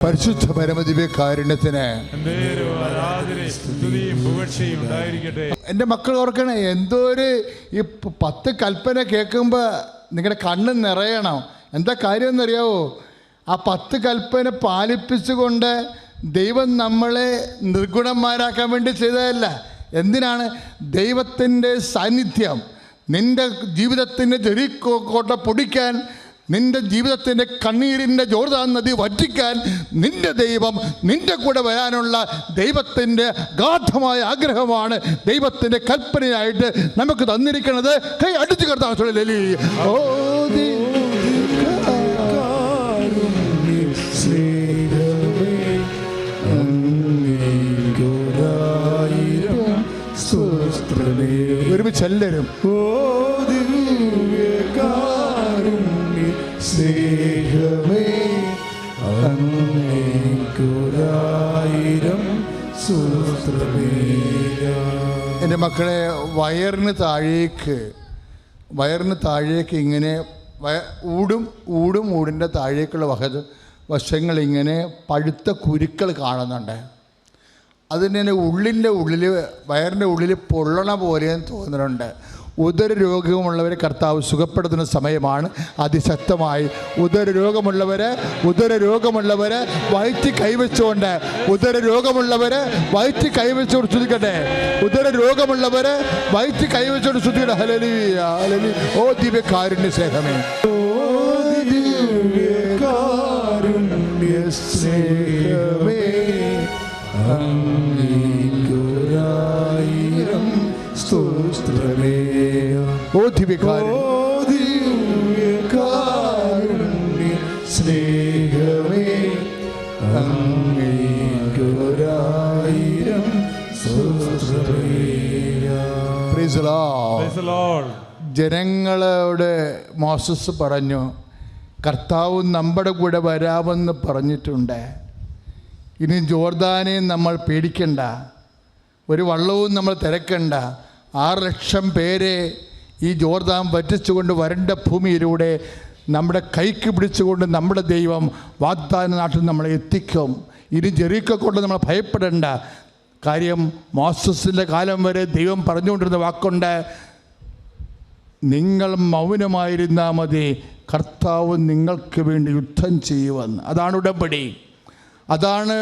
പരിശുദ്ധ പരമദിവ്യകാരുണ്യത്തിന് എൻ്റെ മക്കൾ ഓർക്കണേ, എന്തോ ഒരു ഈ 10 കൽപ്പന കേൾക്കുമ്പോൾ നിങ്ങളുടെ കണ്ണ് നിറയണം. എന്താ കാര്യം എന്നറിയാവോ? ആ 10 കൽപ്പന പാലിപ്പിച്ചുകൊണ്ട് ദൈവം നമ്മളെ നിർഗുണന്മാരാക്കാൻ വേണ്ടി ചെയ്തതല്ല. എന്തിനാണ്? ദൈവത്തിൻ്റെ സാന്നിധ്യം നിൻ്റെ ജീവിതത്തിൻ്റെ ജെറിക്കോ കോട്ട പൊടിക്കാൻ, നിന്റെ ജീവിതത്തിൻ്റെ കണ്ണീരിൻ്റെ ജോർദാൻ നദി വറ്റിക്കാൻ നിന്റെ ദൈവം നിന്റെ കൂടെ വരാനുള്ള ദൈവത്തിൻ്റെ ഗാഢമായ ആഗ്രഹമാണ് ദൈവത്തിൻ്റെ കൽപ്പനയായിട്ട് നമുക്ക് തന്നിരിക്കുന്നത്. കൈ അടിച്ചു കർത്താവ്. ഒരുമിച്ച് എല്ലാവരും സ്നേഹമേ അങ്ങേക്കൊരായിരം സ്തോത്രമേകാം. എൻ്റെ മക്കളെ, വയറിന് താഴേക്ക് ഇങ്ങനെ ഊടിൻ്റെ താഴേക്കുള്ള വശങ്ങൾ ഇങ്ങനെ പഴുത്ത കുരുക്കൾ കാണുന്നുണ്ട്. അതിന് ഉള്ളിൻ്റെ ഉള്ളിൽ വയറിൻ്റെ ഉള്ളിൽ പൊള്ളണ പോലെ തോന്നുന്നുണ്ട്. ഉദര രോഗമുള്ളവരെ കർത്താവ് സുഖപ്പെടുത്തുന്ന സമയമാണ്. അതിശക്തമായി ഉദര രോഗമുള്ളവരെ വയറ്റി കൈവച്ചുകൊണ്ട് ശ്രദ്ധിക്കട്ടെ. ഉദര രോഗമുള്ളവരെ വയറ്റി കൈവച്ചുകൊണ്ട് ശ്രദ്ധിക്കട്ടെ. ഹല്ലേലൂയ, ഹല്ലേലൂയ. ഓ ദിവ്യകാരുണ്യ സ്നേഹമേ, ഓ ദിവ്യകാരുണ്യ സ്നേഹമേ അങ്ങേക്കൊരായിരം സ്തോത്രമേകാം. ഓ ദിവ്യകാരുണ്യ സ്നേഹമേ അങ്ങേക്കൊരായിരം സ്തോത്രമേകാം. Praise the lord. ജനങ്ങളോട് മോസസ് പറഞ്ഞു, കർത്താവ് നമ്മുടെ കൂടെ വരാമെന്ന് പറഞ്ഞിട്ടുണ്ട്. ഇനി ജോർദാനെ നമ്മൾ പേടിക്കണ്ട, ഒരു വള്ളവും നമ്മൾ തിരക്കണ്ട. 6 ലക്ഷം പേരെ ഈ ജോർദാൻ വറ്റിച്ചുകൊണ്ട് വരണ്ട ഭൂമിയിലൂടെ നമ്മുടെ കൈക്ക് പിടിച്ചുകൊണ്ട് നമ്മുടെ ദൈവം വാഗ്ദാന നാട്ടിൽ നമ്മളെ എത്തിക്കും. ഇനി ജെറിക്കോ കൊണ്ട് നമ്മൾ ഭയപ്പെടേണ്ട കാര്യം. മോസസിൻ്റെ കാലം വരെ ദൈവം പറഞ്ഞുകൊണ്ടിരുന്ന വാക്കുണ്ട്, നിങ്ങൾ മൗനമായിരുന്നാൽ മതി, കർത്താവ് നിങ്ങൾക്ക് വേണ്ടി യുദ്ധം ചെയ്യുമെന്ന്. അതാണ് ഉടമ്പടി. അതാണ്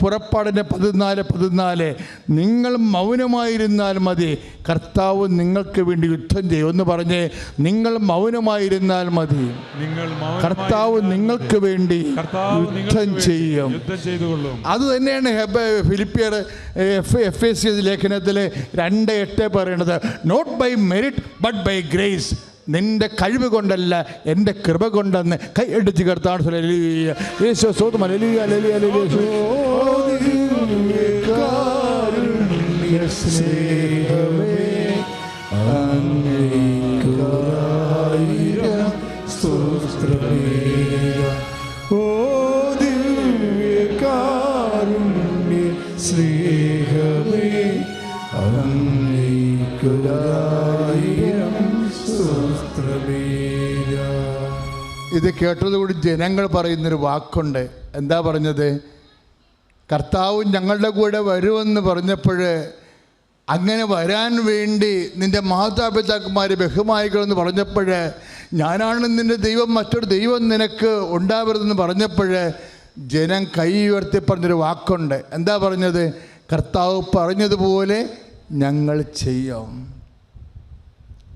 പുറപ്പാടിൻ്റെ 14:14. നിങ്ങൾ മൗനമായിരുന്നാൽ മതി, കർത്താവ് നിങ്ങൾക്ക് വേണ്ടി യുദ്ധം ചെയ്യും. ഒന്ന് പറഞ്ഞേ, നിങ്ങൾ മൗനമായിരുന്നാൽ മതി, കർത്താവ് നിങ്ങൾക്ക് വേണ്ടി യുദ്ധം ചെയ്യും. അത് തന്നെയാണ് ഫിലിപ്പിയർ FAC ലേഖനത്തിൽ 2:8 പറയുന്നത്. Not by merit but by grace. നിന്റെ കഴിവ് കൊണ്ടല്ല, എൻ്റെ കൃപ കൊണ്ടെന്ന് കൈ അടിച്ച് കർത്താവ്. ഇത് കേട്ടതുകൂടി ജനങ്ങൾ പറയുന്നൊരു വാക്കുണ്ട്. എന്താ പറഞ്ഞത്? കർത്താവ് ഞങ്ങളുടെ കൂടെ വരുമെന്ന് പറഞ്ഞപ്പോൾ, അങ്ങനെ വരാൻ വേണ്ടി നിൻ്റെ മാതാപിതാക്കന്മാരെ ബഹുമാനിക്കണമെന്ന് പറഞ്ഞപ്പോൾ, ഞാനാണ് നിൻ്റെ ദൈവം, മറ്റൊരു ദൈവം നിനക്ക് ഉണ്ടാവരുതെന്ന് പറഞ്ഞപ്പോൾ, ജനം കൈ ഉയർത്തി പറഞ്ഞൊരു വാക്കുണ്ട്. എന്താ പറഞ്ഞത്? കർത്താവ് പറഞ്ഞതുപോലെ ഞങ്ങൾ ചെയ്യും.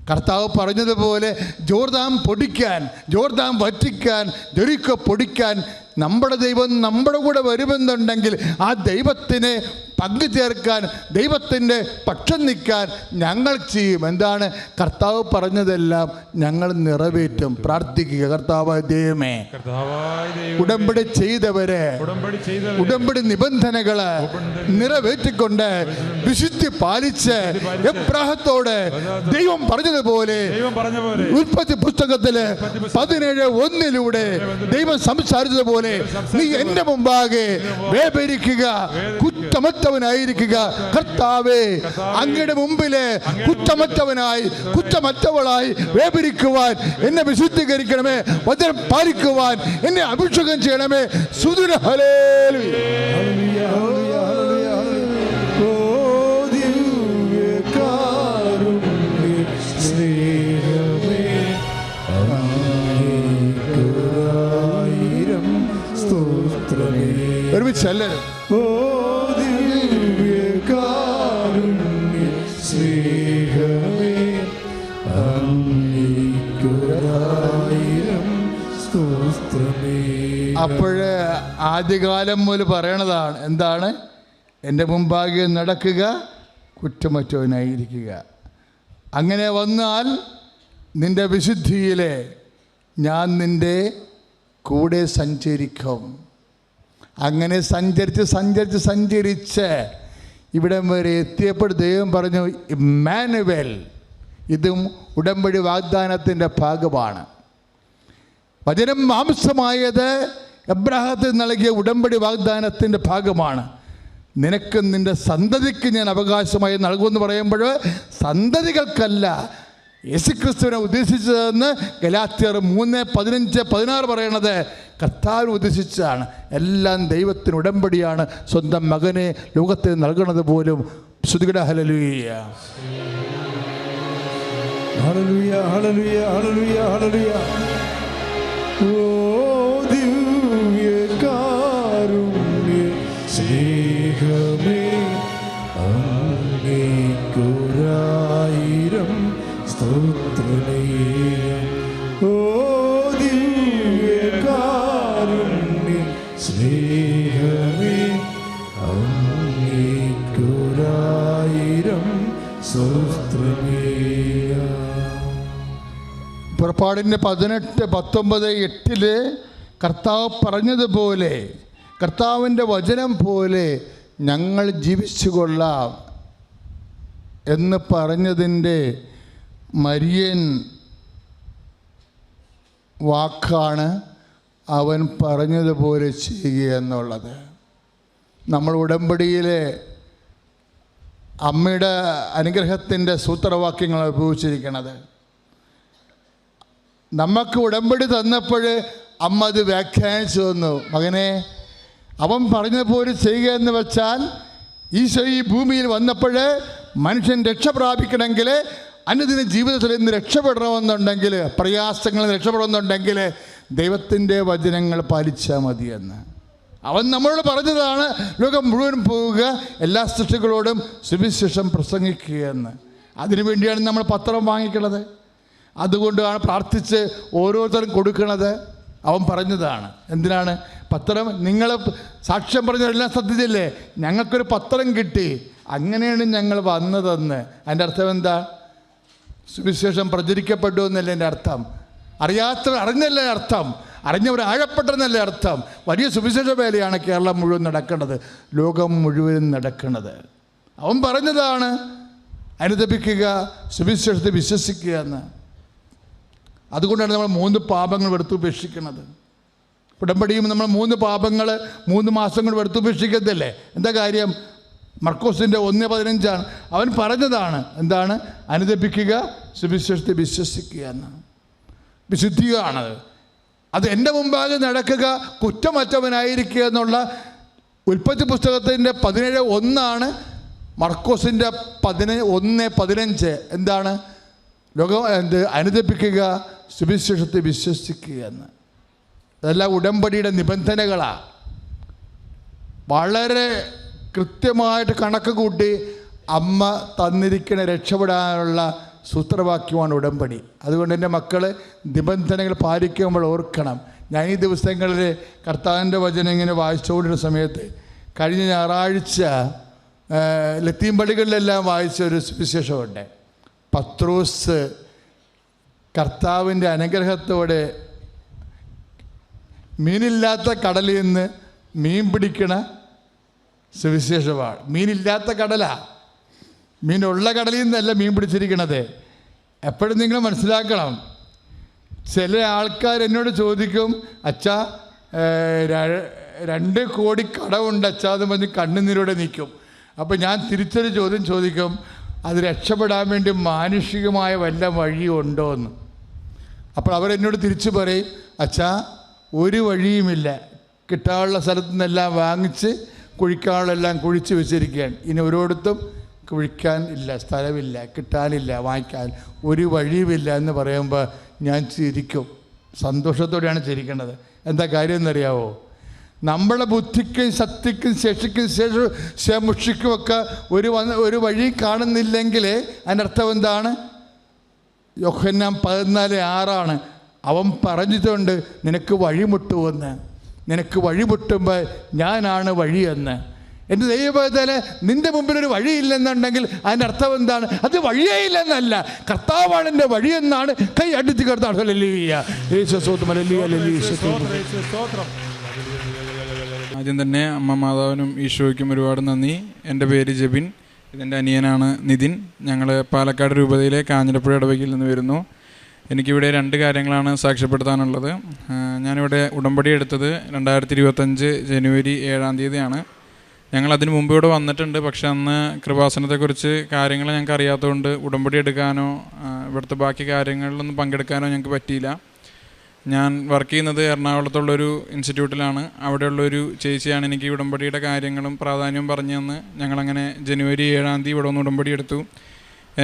കർത്താവ് പറഞ്ഞതുപോലെ ജോർദാൻ പൊടിക്കാൻ, ജോർദാൻ വറ്റിക്കാൻ, ജെറിക്കോ പൊടിക്കാൻ നമ്മുടെ ദൈവം നമ്മുടെ കൂടെ വരുമെന്നുണ്ടെങ്കിൽ ആ ദൈവത്തിനെ പങ്കുചേർക്കാൻ, ദൈവത്തിൻ്റെ പക്ഷം നിൽക്കാൻ ഞങ്ങൾ ചെയ്യും. എന്താണ്? കർത്താവ് പറഞ്ഞതെല്ലാം ഞങ്ങൾ നിറവേറ്റും. പ്രാർത്ഥിക്കുക. കർത്താവായ ദൈവമേ, ഉടമ്പടി ചെയ്തവരെ ഉടമ്പടി നിബന്ധനകള് നിറവേറ്റിക്കൊണ്ട് വിശുദ്ധി പാലിച്ച് എബ്രാഹത്തോട് ദൈവം പറഞ്ഞതുപോലെ ഉൽപ്പത്തി പുസ്തകത്തില് 17:1 ദൈവം സംസാരിച്ചതുപോലെ നീ എൻ്റെ മുമ്പാകെ വേപരിക്കുക, കുറ്റമറ്റ കുറ്റമറ്റവനായിരിക്കുക. കർത്താവേ, അങ്ങയുടെ മുമ്പിലെ കുറ്റമറ്റവളായി വേപരിക്കുവാൻ എന്നെ വിശുദ്ധീകരിക്കണമേ. വചനം പാലിക്കുവാൻ എന്നെ അഭിഷേകം ചെയ്യണമേ. സുദിന ഹല്ലേലൂയ. ഒരുമിച്ച് എല്ലാവരും അപ്പോഴ് ആദ്യകാലം മുതൽ പറയണതാണ്, എന്താണ്? എൻ്റെ മുമ്പാകെ നടക്കുക, കുറ്റമറ്റവനായിരിക്കുക. അങ്ങനെ വന്നാൽ നിന്റെ വിശുദ്ധിയിലെ ഞാൻ നിൻ്റെ കൂടെ സഞ്ചരിക്കും. അങ്ങനെ സഞ്ചരിച്ച് ഇവിടം വരെ എത്തിയപ്പോൾ ദൈവം പറഞ്ഞു, ഇമ്മാനുവേൽ. ഇതും ഉടമ്പടി വാഗ്ദാനത്തിൻ്റെ ഭാഗമാണ്. വചനം മാംസമായത് എബ്രാഹത്തിന് നൽകിയ ഉടമ്പടി വാഗ്ദാനത്തിൻ്റെ ഭാഗമാണ്. നിനക്കും നിൻ്റെ സന്തതിക്ക് ഞാൻ അവകാശമായി നൽകുമെന്ന് പറയുമ്പോൾ സന്തതികൾക്കല്ല, യേശുക്രിസ്തുവിനെ ഉദ്ദേശിച്ചതെന്ന് ഗലാത്യർ 3:15-16 പറയണത് കർത്താവിനെ ഉദ്ദേശിച്ചാണ്. എല്ലാം ദൈവത്തിന് ഉടമ്പടിയാണ്. സ്വന്തം മകനെ ലോകത്തിന് നൽകണത് പോലും. ശ്രുതികട ഹല്ലേലൂയ. ഹല്ലേലൂയ, ഹല്ലേലൂയ, ഹല്ലേലൂയ, ഹല്ലേലൂയ. ഓ ദിവ്യകാരുണ്യ സ്നേഹമേ, അങ്ങേക്കൊരായിരം സ്തോത്രമേയം. ഓ ദിവ്യകാരുണ്യ സ്നേഹമേ, അങ്ങേക്കൊരായിരം സ്തോത്രമേയം. പുറപ്പാടിൻ്റെ 18-19-8 കർത്താവ് പറഞ്ഞതുപോലെ, കർത്താവിൻ്റെ വചനം പോലെ ഞങ്ങൾ ജീവിച്ചു കൊള്ളാം എന്ന് പറഞ്ഞതിൻ്റെ മരിയൻ വാക്കാണ് അവൻ പറഞ്ഞതുപോലെ ചെയ്യുക എന്നുള്ളത്. നമ്മൾ ഉടമ്പടിയിലെ അമ്മയുടെ അനുഗ്രഹത്തിൻ്റെ സൂത്രവാക്യങ്ങൾ ഉപയോഗിച്ചിരിക്കുന്നത്. നമുക്ക് ഉടമ്പടി തന്നപ്പോൾ അമ്മ അത് വ്യാഖ്യാനിച്ചു തന്നു. മകനെ, അവൻ പറഞ്ഞതുപോലെ ചെയ്യുക എന്ന് വെച്ചാൽ ഈശോ ഈ ഭൂമിയിൽ വന്നപ്പോൾ മനുഷ്യൻ രക്ഷ പ്രാപിക്കണമെങ്കിൽ, അനുദിന ജീവിതത്തിൽ നിന്ന് രക്ഷപ്പെടണമെന്നുണ്ടെങ്കിൽ, പ്രയാസങ്ങളിൽ നിന്ന് രക്ഷപ്പെടണമെന്നുണ്ടെങ്കിൽ ദൈവത്തിൻ്റെ വചനങ്ങൾ പാലിച്ചാൽ മതിയെന്ന് അവൻ നമ്മളോട് പറഞ്ഞതാണ്. ലോകം മുഴുവൻ പോവുക, എല്ലാ സൃഷ്ടികളോടും സുവിശേഷം പ്രസംഗിക്കുകയെന്ന്. അതിനുവേണ്ടിയാണ് നമ്മൾ പത്രം വാങ്ങിക്കണത്. അതുകൊണ്ടാണ് പ്രാർത്ഥിച്ച് ഓരോരുത്തരും കൊടുക്കണത്. അവൻ പറഞ്ഞതാണ്. എന്തിനാണ് പത്രം? നിങ്ങൾ സാക്ഷ്യം പറഞ്ഞതെല്ലാം സത്യത്തില്ലേ? ഞങ്ങൾക്കൊരു പത്രം കിട്ടി, അങ്ങനെയാണ് ഞങ്ങൾ വന്നതെന്ന്. അതിൻ്റെ അർത്ഥം എന്താ? സുവിശേഷം പ്രചരിക്കപ്പെട്ടു എന്നല്ലേ എൻ്റെ അർത്ഥം. അറിയാത്തവർ അറിഞ്ഞല്ലേ അർത്ഥം, അറിഞ്ഞവർ ആഴപ്പെട്ടെന്നല്ലേ അർത്ഥം. വലിയ സുവിശേഷ വേലയാണ് കേരളം മുഴുവൻ നടക്കുന്നത്, ലോകം മുഴുവൻ നടക്കുന്നത്. അവൻ പറഞ്ഞതാണ് അനുദപിക്കുക, സുവിശേഷത്തെ വിശ്വസിക്കുക എന്ന്. അതുകൊണ്ടാണ് നമ്മൾ 3 പാപങ്ങൾ വെറുത്തുപേക്ഷിക്കുന്നത്. ഉടമ്പടിയും നമ്മൾ 3 പാപങ്ങൾ 3 മാസം കൊണ്ട് വെറുത്തുപേക്ഷിക്കത്തില്ലേ? എന്താ കാര്യം? മർക്കോസിൻ്റെ 1:15 അവൻ പറഞ്ഞതാണ്. എന്താണ്? അനുദപിക്കുക, സുവിശേഷത്തെ വിശ്വസിക്കുക എന്നാണ്. വിശുദ്ധിയാണത്. അത് എൻ്റെ മുമ്പാകെ നടക്കുക, കുറ്റമറ്റവനായിരിക്കുക എന്നുള്ള ഉൽപ്പത്തി പുസ്തകത്തിൻ്റെ 17:1 മർക്കോസിൻ്റെ 1:15 എന്താണ്? അനുദപിക്കുക, സുവിശേഷത്തെ വിശ്വസിക്കുക എന്ന്. അതെല്ലാം ഉടമ്പടിയുടെ നിബന്ധനകളാണ്. വളരെ കൃത്യമായിട്ട് കണക്ക് കൂട്ടി അമ്മ തന്നിരിക്കുന്ന രക്ഷപ്പെടാനുള്ള സൂത്രവാക്യമാണ് ഉടമ്പടി. അതുകൊണ്ട് എൻ്റെ മക്കൾ നിബന്ധനകൾ പാലിക്കുമ്പോൾ ഓർക്കണം. ഞാൻ ഈ ദിവസങ്ങളിൽ കർത്താവിൻ്റെ വചനം ഇങ്ങനെ വായിച്ചുകൊണ്ടിരുന്ന സമയത്ത് കഴിഞ്ഞ ഞായറാഴ്ച ലത്തീൻ പള്ളികളിലെല്ലാം വായിച്ച ഒരു സുവിശേഷമുണ്ട്. പത്രോസ് കർത്താവിൻ്റെ അനുഗ്രഹത്തോടെ മീനില്ലാത്ത കടലിൽ നിന്ന് മീൻ പിടിക്കണ സുവിശേഷമാണ്. മീനില്ലാത്ത കടലാണ്, മീനുള്ള കടലിൽ നിന്നല്ല മീൻ പിടിച്ചിരിക്കണത്. എപ്പോഴും നിങ്ങൾ മനസ്സിലാക്കണം. ചില ആൾക്കാർ എന്നോട് ചോദിക്കും, അച്ഛാ 2 കോടി കടമുണ്ട് അച്ഛാ എന്ന് പറഞ്ഞ് കണ്ണുനീരോടെ നിൽക്കും. അപ്പോൾ ഞാൻ തിരിച്ചൊരു ചോദ്യം ചോദിക്കും, അത് രക്ഷപ്പെടാൻ വേണ്ടി മാനുഷികമായ വല്ല വഴിയുണ്ടോ എന്ന്. അപ്പോൾ അവരെന്നോട് തിരിച്ചു പറയും, അച്ഛാ ഒരു വഴിയുമില്ല, കിട്ടാനുള്ള സ്ഥലത്തു നിന്നെല്ലാം വാങ്ങിച്ച് കുഴിക്കാനുള്ളെല്ലാം കുഴിച്ച് വെച്ചിരിക്കുകയാണ്, ഇനി ഒരിടത്തും കുഴിക്കാൻ ഇല്ല, സ്ഥലമില്ല, കിട്ടാനില്ല, വാങ്ങിക്കാൻ ഒരു വഴിയുമില്ല എന്ന് പറയുമ്പോൾ ഞാൻ ചിരിക്കും. സന്തോഷത്തോടെയാണ് ചിരിക്കുന്നത്. എന്താ കാര്യം എന്നറിയാവോ? നമ്മളെ ബുദ്ധിക്കും ശക്തിക്കും ശേഷിക്കും ശേഷിക്കുമൊക്കെ ഒരു വഴി കാണുന്നില്ലെങ്കിൽ അതിനർത്ഥം എന്താണ്? യോഹന്നാൻ 14:6 അവൻ പറഞ്ഞിട്ടുണ്ട്, നിനക്ക് വഴിമുട്ടുമെന്ന്. നിനക്ക് വഴിമുട്ടുമ്പോൾ ഞാനാണ് വഴിയെന്ന്. എൻ്റെ ദൈവത്തില് നിൻ്റെ മുമ്പിലൊരു വഴിയില്ലെന്നുണ്ടെങ്കിൽ അതിൻ്റെ അർത്ഥം എന്താണ്? അത് വഴിയേ ഇല്ലെന്നല്ല, കർത്താവാണ് എൻ്റെ വഴിയെന്നാണ്. കൈ അടിച്ച് കർത്താവ്. ആദ്യം തന്നെ അമ്മ മാതാവിനും ഈശോയ്ക്കും ഒരുപാട് നന്ദി. എൻ്റെ പേര് ജെബിൻ, ഇതെൻ്റെ അനിയനാണ് നിതിൻ. ഞങ്ങൾ പാലക്കാട് രൂപതയിലെ കാഞ്ഞിരപ്പുഴ ഇടവകയിൽ നിന്ന് വരുന്നു. എനിക്കിവിടെ 2 കാര്യങ്ങളാണ് സാക്ഷ്യപ്പെടുത്താനുള്ളത്. ഞാനിവിടെ ഉടമ്പടി എടുത്തത് 2025 ജനുവരി 7 ഞങ്ങൾ അതിന് മുമ്പ് ഇവിടെ വന്നിട്ടുണ്ട്. പക്ഷെ അന്ന് കൃപാസനത്തെക്കുറിച്ച് കാര്യങ്ങൾ ഞങ്ങൾക്ക് അറിയാത്തതുകൊണ്ട് ഉടമ്പടി എടുക്കാനോ ഇവിടുത്തെ ബാക്കി കാര്യങ്ങളിലൊന്നും പങ്കെടുക്കാനോ ഞങ്ങൾക്ക് പറ്റിയില്ല. ഞാൻ വർക്ക് ചെയ്യുന്നത് എറണാകുളത്തുള്ളൊരു ഇൻസ്റ്റിറ്റ്യൂട്ടിലാണ്. അവിടെയുള്ളൊരു ചേച്ചിയാണ് എനിക്ക് ഉടമ്പടിയുടെ കാര്യങ്ങളും പ്രാധാന്യവും പറഞ്ഞു തന്ന് ഞങ്ങളങ്ങനെ ജനുവരി 7 ഇവിടെ വന്ന് ഉടമ്പടി എടുത്തു.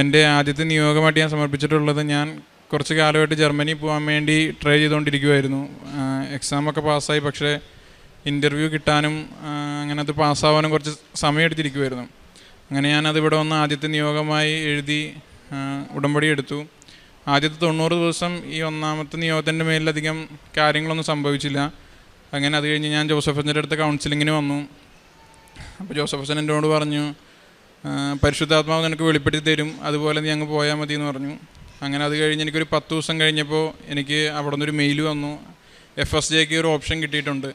എൻ്റെ ആദ്യത്തെ നിയോഗമായിട്ട് ഞാൻ സമർപ്പിച്ചിട്ടുള്ളത്, ഞാൻ കുറച്ച് കാലമായിട്ട് ജർമ്മനി പോകാൻ വേണ്ടി ട്രൈ ചെയ്തുകൊണ്ടിരിക്കുമായിരുന്നു. എക്സാമൊക്കെ പാസ്സായി, പക്ഷേ ഇൻ്റർവ്യൂ കിട്ടാനും അങ്ങനെ അത് പാസ്സാവാനും കുറച്ച് സമയം എടുത്തിരിക്കുമായിരുന്നു. അങ്ങനെ ഞാനത് ഇവിടെ വന്ന് ആദ്യത്തെ നിയോഗമായി എഴുതി ഉടമ്പടി എടുത്തു. ആദ്യത്തെ 90 ദിവസം ഈ ഒന്നാമത്തെ നിയോഗത്തിൻ്റെ മേലധികം കാര്യങ്ങളൊന്നും സംഭവിച്ചില്ല. അങ്ങനെ അത് കഴിഞ്ഞ് ഞാൻ ജോസഫ് അച്ഛൻ്റെ അടുത്ത് കൗൺസിലിങ്ങിന് വന്നു. അപ്പോൾ ജോസഫ് അച്ഛൻ എന്നോട് പറഞ്ഞു, പരിശുദ്ധാത്മാവ് നിനക്ക് വെളിപ്പെടുത്തി തരും, അതുപോലെ നീ അങ്ങ് പോയാൽ മതി എന്ന് പറഞ്ഞു. അങ്ങനെ അത് കഴിഞ്ഞ് എനിക്കൊരു 10 ദിവസം കഴിഞ്ഞപ്പോൾ എനിക്ക് അവിടെ നിന്നൊരു മെയിൽ വന്നു, FSJക്ക് ഒരു ഓപ്ഷൻ കിട്ടിയിട്ടുണ്ട്.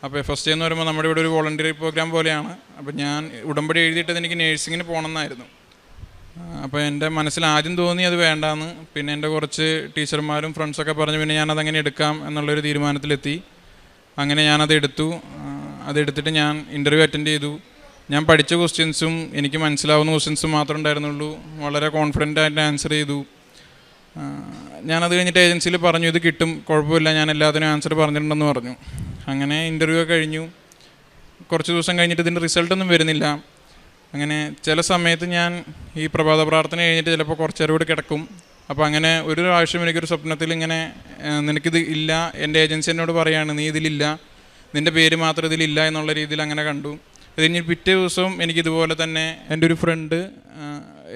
അപ്പോൾ FSJ എന്ന് പറയുമ്പോൾ നമ്മുടെ ഇവിടെ ഒരു വോളണ്ടിയറി പ്രോഗ്രാം പോലെയാണ്. അപ്പോൾ ഞാൻ ഉടമ്പടി എഴുതിയിട്ടത് എനിക്ക് നേഴ്സിങ്ങിന് പോകണമെന്നായിരുന്നു. അപ്പോൾ എൻ്റെ മനസ്സിൽ ആദ്യം തോന്നി അത് വേണ്ടാന്ന്. പിന്നെ എൻ്റെ കുറച്ച് ടീച്ചർമാരും ഫ്രണ്ട്സൊക്കെ പറഞ്ഞു, പിന്നെ ഞാനതങ്ങനെ എടുക്കാം എന്നുള്ളൊരു തീരുമാനത്തിലെത്തി. അങ്ങനെ ഞാനത് എടുത്തു. അതെടുത്തിട്ട് ഞാൻ ഇൻ്റർവ്യൂ അറ്റൻഡ് ചെയ്തു. ഞാൻ പഠിച്ച ക്വസ്റ്റ്യൻസും എനിക്ക് മനസ്സിലാവുന്ന ക്വസ്റ്റ്യൻസും മാത്രമേ ഉണ്ടായിരുന്നുള്ളൂ. വളരെ കോൺഫിഡൻ്റായിട്ട് ആൻസർ ചെയ്തു. ഞാനത് കഴിഞ്ഞിട്ട് ഏജൻസിയിൽ പറഞ്ഞു, ഇത് കിട്ടും, കുഴപ്പമില്ല, ഞാൻ എല്ലാത്തിനും ആൻസർ പറഞ്ഞിട്ടുണ്ടെന്ന് പറഞ്ഞു. അങ്ങനെ ഇൻ്റർവ്യൂ കഴിഞ്ഞു. കുറച്ച് ദിവസം കഴിഞ്ഞിട്ട് ഇതിൻ്റെ റിസൾട്ടൊന്നും വരുന്നില്ല. അങ്ങനെ ചില സമയത്ത് ഞാൻ ഈ പ്രഭാത പ്രാർത്ഥന കഴിഞ്ഞിട്ട് ചിലപ്പോൾ കുറച്ച് നേരം കൂടി കിടക്കും. അപ്പോൾ അങ്ങനെ ഒരു പ്രാവശ്യം എനിക്കൊരു സ്വപ്നത്തിൽ ഇങ്ങനെ, നിനക്കിത് ഇല്ല, എൻ്റെ ഏജൻസി എന്നോട് പറയുകയാണ്, നീ ഇതിലില്ല, നിൻ്റെ പേര് മാത്രം ഇതിലില്ല എന്നുള്ള രീതിയിൽ അങ്ങനെ കണ്ടു. അത് കഴിഞ്ഞ് പിറ്റേ ദിവസവും എനിക്കിതുപോലെ തന്നെ എൻ്റെ ഒരു ഫ്രണ്ട്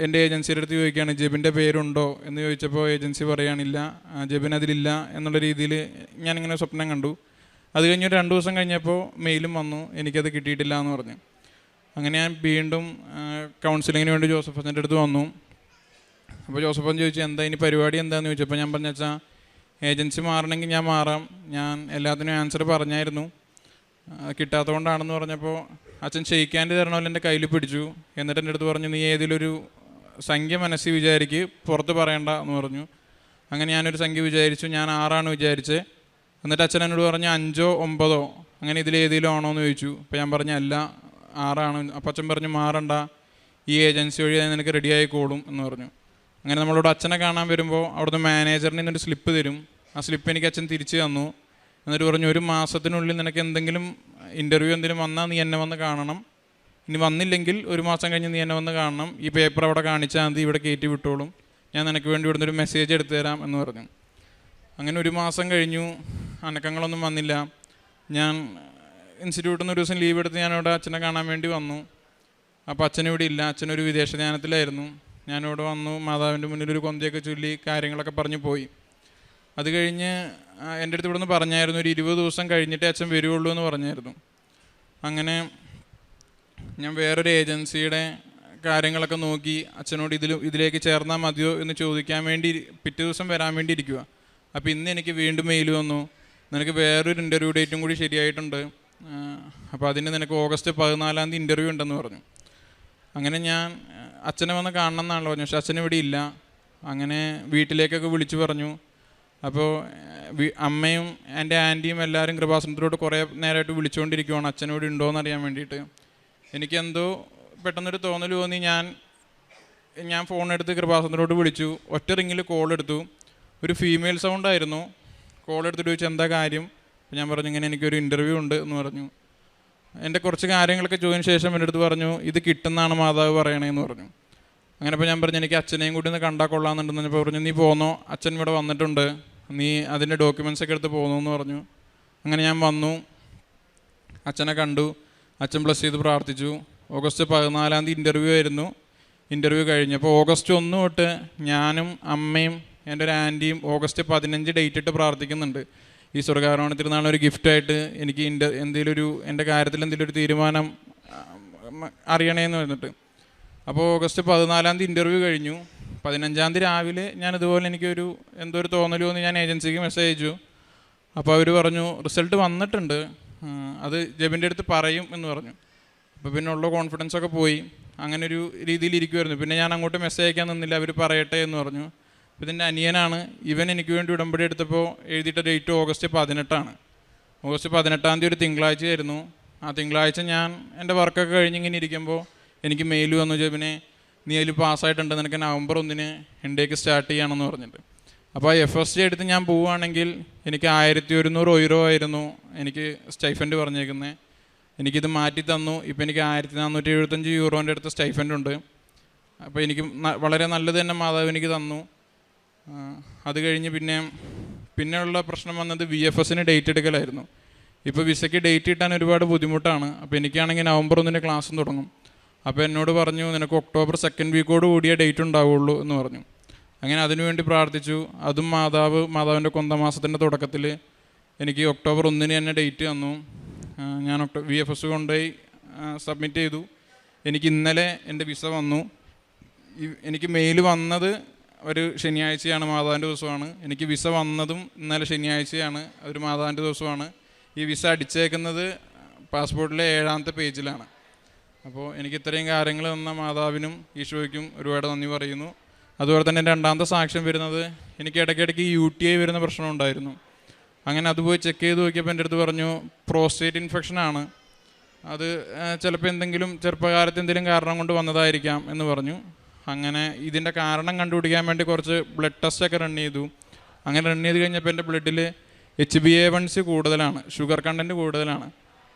എൻ്റെ ഏജൻസിയുടെ അടുത്ത് ചോദിക്കുകയാണ്, ജെബിൻ്റെ പേരുണ്ടോ എന്ന് ചോദിച്ചപ്പോൾ ഏജൻസി പറയുകയാണില്ല, ജെബിൻ അതിലില്ല എന്നുള്ള രീതിയിൽ ഞാനിങ്ങനെ സ്വപ്നം കണ്ടു. അത് കഴിഞ്ഞ് 2 ദിവസം കഴിഞ്ഞപ്പോൾ മെയിലും വന്നു, എനിക്കത് കിട്ടിയിട്ടില്ല എന്ന് പറഞ്ഞു. അങ്ങനെ ഞാൻ വീണ്ടും കൗൺസിലിങ്ങിന് വേണ്ടി ജോസഫ് അച്ഛൻ്റെ അടുത്ത് വന്നു. അപ്പോൾ ജോസഫ് അച്ഛൻ ചോദിച്ചു, എന്താ ഇനി പരിപാടി എന്താണെന്ന് ചോദിച്ചപ്പോൾ ഞാൻ പറഞ്ഞു, വെച്ചാൽ ഏജൻസി മാറണമെങ്കിൽ ഞാൻ മാറാം, ഞാൻ എല്ലാത്തിനും ആൻസർ പറഞ്ഞായിരുന്നു, കിട്ടാത്തതുകൊണ്ടാണെന്ന് പറഞ്ഞപ്പോൾ അച്ഛൻ ഷെയ്ക്കാൻഡ് തരണമല്ലോ എൻ്റെ കയ്യിൽ പിടിച്ചു. എന്നിട്ട് എൻ്റെ അടുത്ത് പറഞ്ഞു, നീ ഏതിലൊരു സംഖ്യ മനസ്സിൽ വിചാരിക്ക്, പുറത്ത് പറയണ്ട എന്ന് പറഞ്ഞു. അങ്ങനെ ഞാനൊരു സംഖ്യ വിചാരിച്ചു, ഞാൻ 6 വിചാരിച്ചത്. എന്നിട്ട് അച്ഛൻ എന്നോട് പറഞ്ഞു 5 or 9 അങ്ങനെ ഇതിലേതെങ്കിലും ആണോ എന്ന് ചോദിച്ചു. അപ്പോൾ ഞാൻ പറഞ്ഞു അല്ല, 6. അപ്പോൾ അച്ഛൻ പറഞ്ഞു, മാറണ്ട, ഈ ഏജൻസി വഴി നിനക്ക് റെഡി ആയിക്കോളും എന്ന് പറഞ്ഞു. അങ്ങനെ നമ്മളോട് അച്ഛനെ കാണാൻ വരുമ്പോൾ അവിടുന്ന് മാനേജറിന് ഇന്നൊരു സ്ലിപ്പ് തരും. ആ സ്ലിപ്പ് എനിക്ക് അച്ഛൻ തിരിച്ചു തന്നു. എന്നിട്ട് പറഞ്ഞു, 1 മാസത്തിനുള്ളിൽ നിനക്ക് എന്തെങ്കിലും ഇൻ്റർവ്യൂ എന്തെങ്കിലും വന്നാൽ നീ എന്നെ വന്ന് കാണണം, ഇനി വന്നില്ലെങ്കിൽ 1 മാസം കഴിഞ്ഞ് നീ എന്നെ വന്ന് കാണണം, ഈ പേപ്പർ അവിടെ കാണിച്ചാൽ മതി, ഇവിടെ കയറ്റി വിട്ടോളും, ഞാൻ നിനക്ക് വേണ്ടി ഇവിടുന്ന് ഒരു മെസ്സേജ് എടുത്തു തരാം എന്ന് പറഞ്ഞു. അങ്ങനെ 1 മാസം കഴിഞ്ഞു, അനക്കങ്ങളൊന്നും വന്നില്ല. ഞാൻ ഇൻസ്റ്റിറ്റ്യൂട്ടിൽ നിന്ന് ഒരു ദിവസം ലീവ് എടുത്ത് ഞാനിവിടെ അച്ഛനെ കാണാൻ വേണ്ടി വന്നു. അപ്പോൾ അച്ഛനിവിടെ ഇല്ല, അച്ഛനൊരു വിദേശ ധ്യാനത്തിലായിരുന്നു. ഞാനിവിടെ വന്നു, മാതാവിൻ്റെ മുന്നിൽ ഒരു കൊന്തയൊക്കെ ചൊല്ലി കാര്യങ്ങളൊക്കെ പറഞ്ഞു പോയി. അത് കഴിഞ്ഞ് എൻ്റെ അടുത്ത് ഇവിടെ നിന്ന് പറഞ്ഞായിരുന്നു, ഒരു 20 ദിവസം കഴിഞ്ഞിട്ടേ അച്ഛൻ വരുള്ളൂ എന്ന് പറഞ്ഞായിരുന്നു. അങ്ങനെ ഞാൻ വേറൊരു ഏജൻസിയുടെ കാര്യങ്ങളൊക്കെ നോക്കി അച്ഛനോട് ഇതിലേക്ക് ചേർന്നാൽ മതിയോ എന്ന് ചോദിക്കാൻ വേണ്ടി പിറ്റേ ദിവസം വരാൻ വേണ്ടി ഇരിക്കുക. അപ്പോൾ ഇന്ന് എനിക്ക് വീണ്ടും മെയിൽ വന്നു, നിനക്ക് വേറൊരു ഇൻ്റർവ്യൂ ഡേറ്റും കൂടി ശരിയായിട്ടുണ്ട്, അപ്പോൾ അതിന് നിനക്ക് ഓഗസ്റ്റ് 14 ഇൻ്റർവ്യൂ ഉണ്ടെന്ന് പറഞ്ഞു. അങ്ങനെ ഞാൻ അച്ഛനെ വന്ന് കാണണം എന്നാണല്ലോ പറഞ്ഞു, പക്ഷെ അച്ഛനിവിടെ ഇല്ല. അങ്ങനെ വീട്ടിലേക്കൊക്കെ വിളിച്ചു പറഞ്ഞു. അപ്പോൾ അമ്മയും എൻ്റെ ആൻറ്റിയും എല്ലാവരും കൃപാസനത്തിലോട്ട് കുറേ നേരമായിട്ട് വിളിച്ചുകൊണ്ടിരിക്കുവാണ് അച്ഛനോട് ഉണ്ടോ എന്നറിയാൻ വേണ്ടിയിട്ട്. എനിക്കെന്തോ പെട്ടെന്നൊരു തോന്നൽ തോന്നി. ഞാൻ ഫോണെടുത്ത് കൃപാസനത്തിലോട്ട് വിളിച്ചു. ഒറ്റ റിങ്ങിൽ കോൾ എടുത്തു. ഒരു ഫീമെയിൽ സൗണ്ടായിരുന്നു. കോൾ എടുത്തിട്ട് ചോദിച്ചു എന്താ കാര്യം. ഞാൻ പറഞ്ഞു ഇങ്ങനെ എനിക്കൊരു ഇൻ്റർവ്യൂ ഉണ്ട് എന്ന് പറഞ്ഞു. എൻ്റെ കുറച്ച് കാര്യങ്ങളൊക്കെ ചോദിച്ചതിന് ശേഷം എൻ്റെ അടുത്ത് പറഞ്ഞു ഇത് കിട്ടുന്നതാണ് മാതാവ് പറയണേന്ന് പറഞ്ഞു. അങ്ങനെ ഇപ്പോൾ ഞാൻ പറഞ്ഞു എനിക്ക് അച്ഛനെയും കൂടി ഒന്ന് കണ്ടാൽ കൊള്ളാമെന്നുണ്ടെന്ന് പറഞ്ഞപ്പോൾ പറഞ്ഞു നീ പോന്നോ, അച്ഛൻ ഇവിടെ വന്നിട്ടുണ്ട്, നീ അതിൻ്റെ ഡോക്യുമെൻറ്റ്സ് ഒക്കെ എടുത്ത് പോന്നു എന്ന് പറഞ്ഞു. അങ്ങനെ ഞാൻ വന്നു, അച്ഛനെ കണ്ടു, അച്ഛൻ ബ്ലസ് ചെയ്ത് പ്രാർത്ഥിച്ചു. ഓഗസ്റ്റ് 14 ഇൻ്റർവ്യൂ ആയിരുന്നു. ഇൻ്റർവ്യൂ കഴിഞ്ഞപ്പോൾ ഓഗസ്റ്റ് 1 തൊട്ട് ഞാനും അമ്മയും എൻ്റെ ഒരു ആൻറ്റിയും ഓഗസ്റ്റ് 15 ഡേറ്റ് ഇട്ട് പ്രാർത്ഥിക്കുന്നുണ്ട്. ഈ സ്വർഗ്ഗാരോഹണ തിരുനാൾ ഒരു ഗിഫ്റ്റായിട്ട് എനിക്ക് എൻ്റെ കാര്യത്തിൽ എന്തെങ്കിലും ഒരു തീരുമാനം അറിയണേന്ന് പറഞ്ഞിട്ട്. അപ്പോൾ ഓഗസ്റ്റ് 14 ഇൻ്റർവ്യൂ കഴിഞ്ഞു. 15 രാവിലെ ഞാൻ ഇതുപോലെ എനിക്കൊരു എന്തോ ഒരു തോന്നൽ തോന്നി ഞാൻ ഏജൻസിക്ക് മെസ്സേജ് അയച്ചു. അപ്പോൾ അവർ പറഞ്ഞു റിസൾട്ട് വന്നിട്ടുണ്ട്, അത് ജെബിൻ്റെ അടുത്ത് പറയും എന്ന് പറഞ്ഞു. അപ്പോൾ പിന്നെ ഉള്ള കോൺഫിഡൻസൊക്കെ പോയി. അങ്ങനെ ഒരു രീതിയിൽ ഇരിക്കുമായിരുന്നു. പിന്നെ ഞാൻ അങ്ങോട്ട് മെസ്സേജ് അയക്കാൻ നിന്നില്ല, അവർ പറയട്ടെ എന്ന് പറഞ്ഞു. അപ്പോൾ ഇതിൻ്റെ അനിയനാണ്, ഇവൻ എനിക്ക് വേണ്ടി ഉടമ്പടി എടുത്തപ്പോൾ എഴുതിയിട്ട ഡേറ്റ് ഓഗസ്റ്റ് 18. ഓഗസ്റ്റ് 18 ഒരു തിങ്കളാഴ്ചയായിരുന്നു. ആ തിങ്കളാഴ്ച ഞാൻ എൻ്റെ വർക്കൊക്കെ കഴിഞ്ഞിങ്ങനെ ഇരിക്കുമ്പോൾ എനിക്ക് മെയിൽ വന്നു, ജെബിനെ നീ അതിൽ പാസ്സായിട്ടുണ്ട്, നിനക്ക് നവംബർ 1 ഇൻടേക്ക് സ്റ്റാർട്ട് ചെയ്യണമെന്ന് പറഞ്ഞിട്ട്. അപ്പോൾ ആ FSG എടുത്ത് ഞാൻ പോവുകയാണെങ്കിൽ എനിക്ക് 1100 euro ആയിരുന്നു എനിക്ക് സ്റ്റൈഫൻഡ് പറഞ്ഞേക്കുന്നത്. എനിക്കിത് മാറ്റി തന്നു. ഇപ്പോൾ എനിക്ക് 1475 യൂറോൻ്റെ അടുത്ത് സ്റ്റൈഫൻഡ് ഉണ്ട്. അപ്പോൾ എനിക്ക് വളരെ നല്ലത് തന്നെ മാതാവ് എനിക്ക് തന്നു. അത് കഴിഞ്ഞ് പിന്നെയുള്ള പ്രശ്നം വന്നത് VFSന് ഡേറ്റ് എടുക്കലായിരുന്നു. ഇപ്പോൾ വിസയ്ക്ക് ഡേറ്റ് കിട്ടാൻ ഒരുപാട് ബുദ്ധിമുട്ടാണ്. അപ്പോൾ എനിക്കാണെങ്കിൽ നവംബർ 1 ക്ലാസ്സും തുടങ്ങും. അപ്പോൾ എന്നോട് പറഞ്ഞു നിനക്ക് ഒക്ടോബർ 2nd വീക്കോട് കൂടിയേ ഡേറ്റ് ഉണ്ടാവുള്ളൂ എന്ന് പറഞ്ഞു. അങ്ങനെ അതിനുവേണ്ടി പ്രാർത്ഥിച്ചു. അതും മാതാവിൻ്റെ കൊന്തമാസത്തിൻ്റെ തുടക്കത്തിൽ എനിക്ക് ഒക്ടോബർ 1 തന്നെ ഡേറ്റ് തന്നു. ഞാൻ VFS കൊണ്ടുപോയി സബ്മിറ്റ് ചെയ്തു. എനിക്ക് ഇന്നലെ എൻ്റെ വിസ വന്നു. എനിക്ക് മെയിൽ വന്നത് ഒരു ശനിയാഴ്ചയാണ്, മാതാവിൻ്റെ ദിവസമാണ്. എനിക്ക് വിസ വന്നതും ഇന്നലെ ശനിയാഴ്ചയാണ്, അതൊരു മാതാവിൻ്റെ ദിവസമാണ്. ഈ വിസ അടിച്ചേക്കുന്നത് പാസ്പോർട്ടിലെ 7ാമത്തെ പേജിലാണ്. അപ്പോൾ എനിക്ക് ഇത്രയും കാര്യങ്ങൾ തന്ന മാതാവിനും ഈശോയ്ക്കും ഒരുപാട് നന്ദി പറയുന്നു. അതുപോലെ തന്നെ എൻ്റെ 2ാമത്തെ സാക്ഷ്യം വരുന്നത് എനിക്ക് ഇടയ്ക്കിടയ്ക്ക് UTI വരുന്ന പ്രശ്നം ഉണ്ടായിരുന്നു. അങ്ങനെ അത് പോയി ചെക്ക് ചെയ്ത് നോക്കിയപ്പോൾ എൻ്റെ അടുത്ത് പറഞ്ഞു പ്രോസ്റ്റേറ്റ് ഇൻഫെക്ഷനാണ്, അത് ചിലപ്പോൾ എന്തെങ്കിലും ചെറുപ്പകാലത്ത് എന്തെങ്കിലും കാരണം കൊണ്ട് വന്നതായിരിക്കാം എന്ന് പറഞ്ഞു. അങ്ങനെ ഇതിൻ്റെ കാരണം കണ്ടുപിടിക്കാൻ വേണ്ടി കുറച്ച് ബ്ലഡ് ടെസ്റ്റൊക്കെ റൺ ചെയ്തു. അങ്ങനെ റൺ ചെയ്ത് കഴിഞ്ഞപ്പോൾ എൻ്റെ ബ്ലഡിൽ HbA1c കൂടുതലാണ്, ഷുഗർ കണ്ടൻറ്റ് കൂടുതലാണ്.